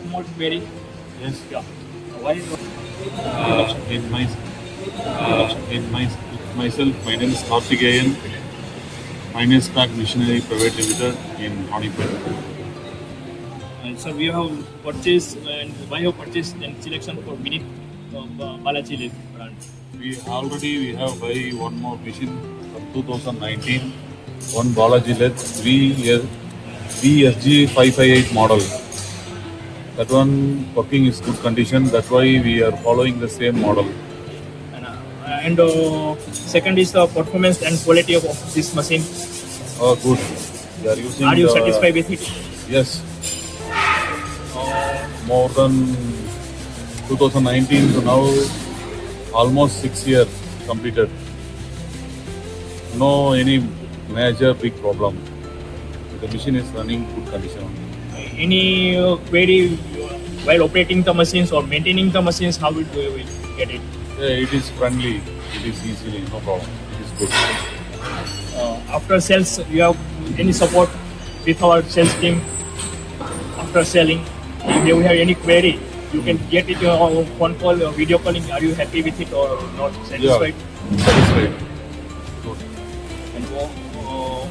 small query. Yes. Yeah. Why? In my myself, my name is Karthikeyan, Finance Pack Missionary Private Limited in Honeypet. So we have purchased and why have purchased and selection for Minute Balaji Lathe brand. We have buy one more machine from 2019, one balaji Lathe VSG 558 model. That one working is good condition. That's why we are following the same model. And second is the performance and quality of this machine. Oh, good. We are using. Are you satisfied with it? Yes. More than 2019 to now, almost 6 years completed. No any major big problem. The machine is running good condition. Any query while operating the machines or maintaining the machines? How will you get it? Yeah, it is friendly. It is easily, no problem. It is good. After sales, you have any support with our sales team after selling? If you have any query, you can get it on phone call or video calling. Are you happy with it or not satisfied? Yeah, satisfied. Good. And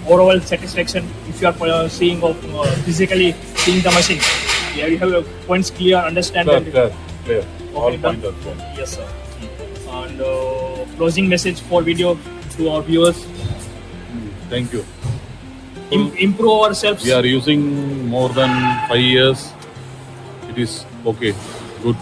overall satisfaction if you are seeing of physically seeing the machine. Yeah, you have points clear, understand. Clear. All Okay, done. pointers. Yes, sir. And closing message for video to our viewers. Thank you. Improve ourselves. We are using more than 5 years. It is okay. Good.